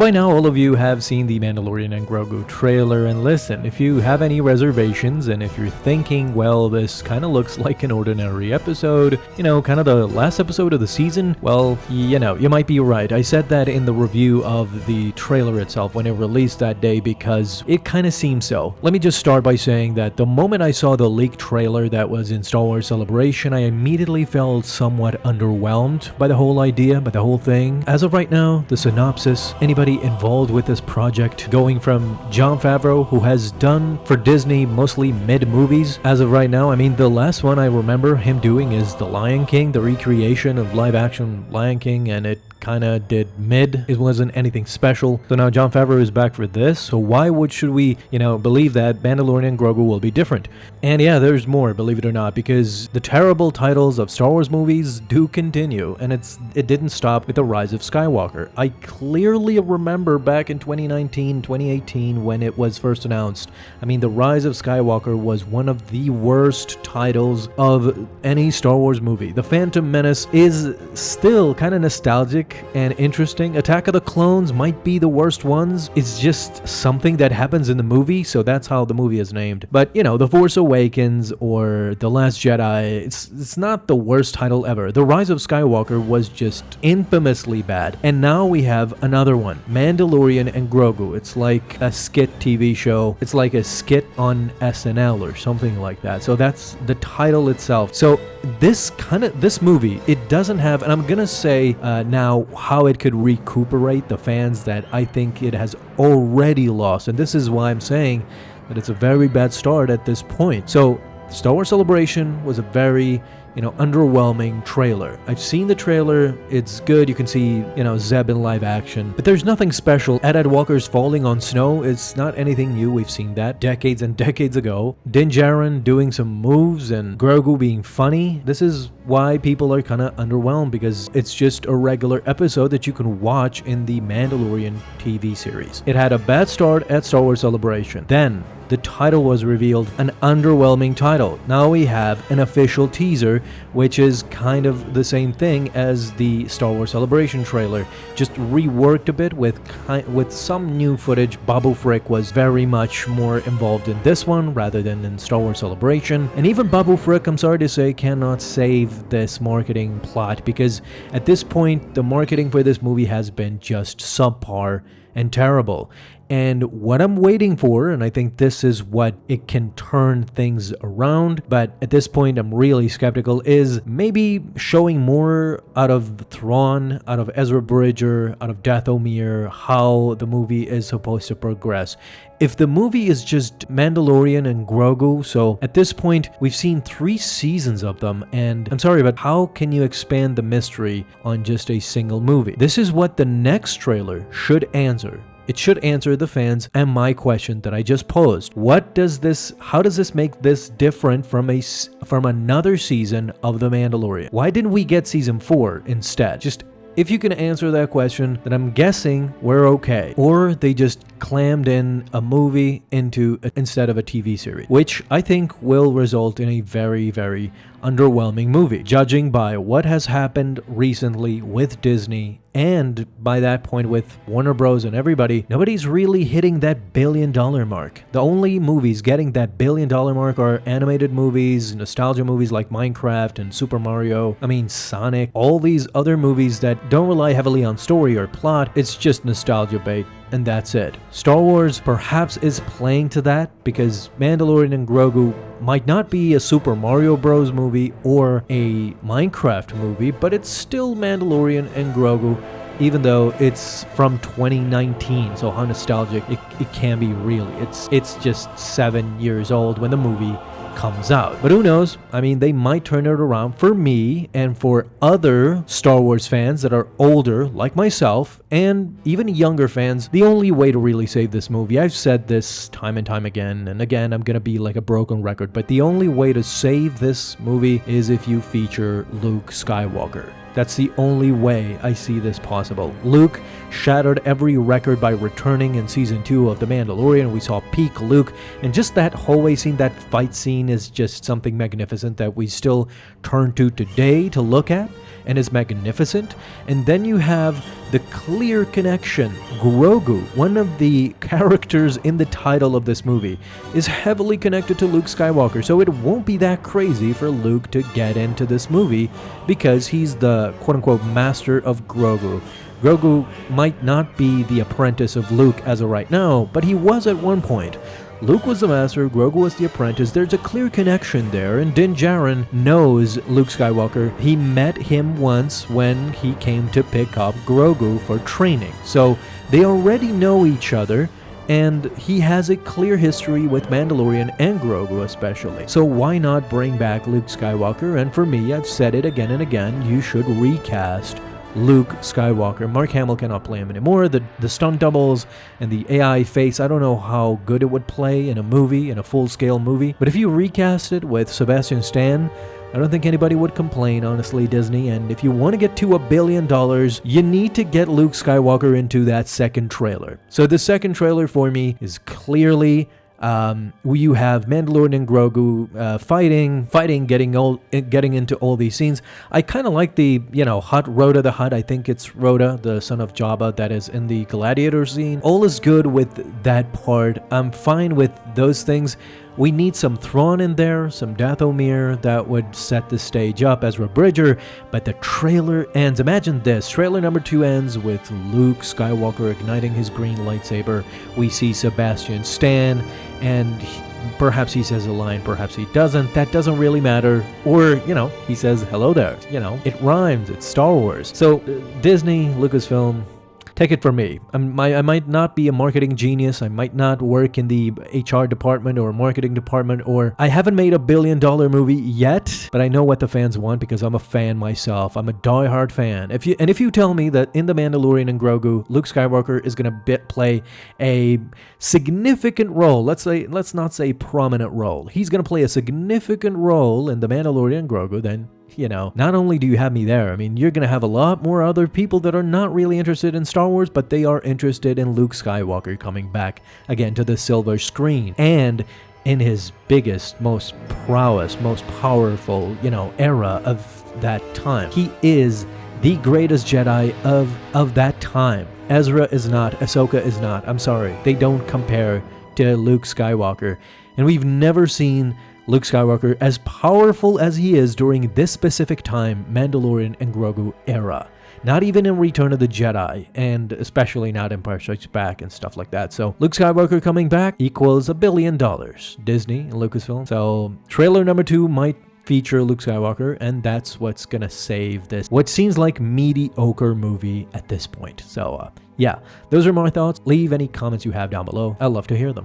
By now, all of you have seen the Mandalorian and Grogu trailer, and listen, if you have any reservations, and if you're thinking, well, this kind of looks like an ordinary episode, kind of the last episode of the season, well, you might be right. I said that in the review of the trailer itself when it released that day because it kind of seemed so. Let me just start by saying that the moment I saw the leaked trailer that was in Star Wars Celebration, I immediately felt somewhat underwhelmed by the whole idea, by the whole thing. As of right now, the synopsis, anybody involved with this project, going from Jon Favreau, who has done for Disney mostly mid-movies as of right now. I mean, the last one I remember him doing is The Lion King, the recreation of live-action Lion King, and it kind of did mid. It wasn't anything special. So now Jon Favreau is back for this. So why should we, believe that Mandalorian and Grogu will be different? And yeah, there's more, believe it or not, because the terrible titles of Star Wars movies do continue, and it didn't stop with The Rise of Skywalker. I clearly remember back in 2019, 2018 when it was first announced. I mean, The Rise of Skywalker was one of the worst titles of any Star Wars movie. The Phantom Menace is still kind of nostalgic and interesting. Attack of the Clones might be the worst ones. It's just something that happens in the movie, so that's how the movie is named. But, The Force Awakens or The Last Jedi, it's not the worst title ever. The Rise of Skywalker was just infamously bad. And now we have another one, Mandalorian and Grogu. It's like a skit TV show. It's like a skit on SNL or something like that. So that's the title itself. So this movie, it doesn't have, and I'm gonna say now how it could recuperate the fans that I think it has already lost, and this is why I'm saying that it's a very bad start at this point. So Star Wars Celebration was a very underwhelming trailer. I've seen the trailer, it's good, you can see, Zeb in live action, but there's nothing special. Ed Walker's falling on snow, it's not anything new, we've seen that decades and decades ago. Din Djarin doing some moves and Grogu being funny. This is why people are kind of underwhelmed, because it's just a regular episode that you can watch in the Mandalorian TV series. It had a bad start at Star Wars Celebration. Then the title was revealed, an underwhelming title. Now we have an official teaser, which is kind of the same thing as the Star Wars Celebration trailer, just reworked a bit with some new footage. Babu Frick was very much more involved in this one rather than in Star Wars Celebration. And even Babu Frick, I'm sorry to say, cannot save this marketing plot, because at this point, the marketing for this movie has been just subpar and terrible. And what I'm waiting for, and I think this is what it can turn things around, but at this point I'm really skeptical, is maybe showing more out of Thrawn, out of Ezra Bridger, out of Dathomir, how the movie is supposed to progress. If the movie is just Mandalorian and Grogu, so at this point we've seen 3 seasons of them, and I'm sorry, but how can you expand the mystery on just a single movie? This is what the next trailer should answer. It should answer the fans and my question that I just posed. How does this make this different from another season of The Mandalorian? Why didn't we get season 4 instead? Just, if you can answer that question, then I'm guessing we're okay. Or they just clammed in a movie instead of a TV series, which I think will result in a very, very underwhelming movie, judging by what has happened recently with Disney, and by that point with Warner Bros. And everybody. Nobody's really hitting that $1 billion mark. The only movies getting that $1 billion mark are animated movies, nostalgia movies like Minecraft and Super Mario, Sonic, all these other movies that don't rely heavily on story or plot. It's just nostalgia bait, and that's it. Star Wars perhaps is playing to that, because Mandalorian and Grogu might not be a Super Mario Bros. Movie or a Minecraft movie, but it's still Mandalorian and Grogu, even though it's from 2019, so how nostalgic it can be really. It's just 7 years old when the movie comes out. But who knows? They might turn it around. For me and for other Star Wars fans that are older, like myself, and even younger fans, the only way to really save this movie, I've said this time and time again, and again, I'm gonna be like a broken record, but the only way to save this movie is if you feature Luke Skywalker. That's the only way I see this possible. Luke shattered every record by returning in Season 2 of The Mandalorian. We saw peak Luke, and just that hallway scene, that fight scene is just something magnificent that we still turn to today to look at. and is magnificent. And then you have the clear connection. Grogu, one of the characters in the title of this movie, is heavily connected to Luke Skywalker, so it won't be that crazy for Luke to get into this movie because he's the quote-unquote master of Grogu. Grogu might not be the apprentice of Luke as of right now, but he was at one point. Luke was the master, Grogu was the apprentice. There's a clear connection there, and Din Djarin knows Luke Skywalker. He met him once when he came to pick up Grogu for training. So they already know each other, and he has a clear history with Mandalorian and Grogu especially. So why not bring back Luke Skywalker? And for me, I've said it again and again, you should recast Luke Skywalker. Mark Hamill cannot play him anymore. The stunt doubles and the AI face, I don't know how good it would play in a movie, in a full-scale movie. But if you recast it with Sebastian Stan, I don't think anybody would complain, honestly, Disney. And if you want to get to $1 billion, you need to get Luke Skywalker into that second trailer. So the second trailer for me is clearly you have Mandalorian and Grogu fighting, getting into all these scenes. I kind of like the, Hutt, Rhoda the Hutt. I think it's Rhoda, the son of Jabba, that is in the Gladiator scene. All is good with that part. I'm fine with those things. We need some Thrawn in there, some Dathomir that would set the stage up, Ezra Bridger, but the trailer ends. Imagine this, trailer number 2 ends with Luke Skywalker igniting his green lightsaber. We see Sebastian Stan, and perhaps he says a line, perhaps he doesn't. That doesn't really matter. Or, he says, hello there. It rhymes. It's Star Wars. So, Disney, Lucasfilm, take it from me. I might not be a marketing genius. I might not work in the HR department or marketing department, or I haven't made $1 billion movie yet, but I know what the fans want because I'm a fan myself. I'm a diehard fan. If you tell me that in The Mandalorian and Grogu, Luke Skywalker is going to play a significant role, let's not say prominent role, he's going to play a significant role in The Mandalorian and Grogu, then not only do you have me there, you're going to have a lot more other people that are not really interested in Star Wars, but they are interested in Luke Skywalker coming back again to the silver screen. And in his biggest, most prowess, most powerful, era of that time. He is the greatest Jedi of that time. Ezra is not, Ahsoka is not. I'm sorry. They don't compare to Luke Skywalker. And we've never seen Luke Skywalker as powerful as he is during this specific time, Mandalorian and Grogu era. Not even in Return of the Jedi, and especially not Empire Strikes Back and stuff like that. So Luke Skywalker coming back equals $1 billion. Disney and Lucasfilm. So trailer number 2 might feature Luke Skywalker, and that's what's gonna save this what seems like mediocre movie at this point. So yeah, those are my thoughts. Leave any comments you have down below. I'd love to hear them.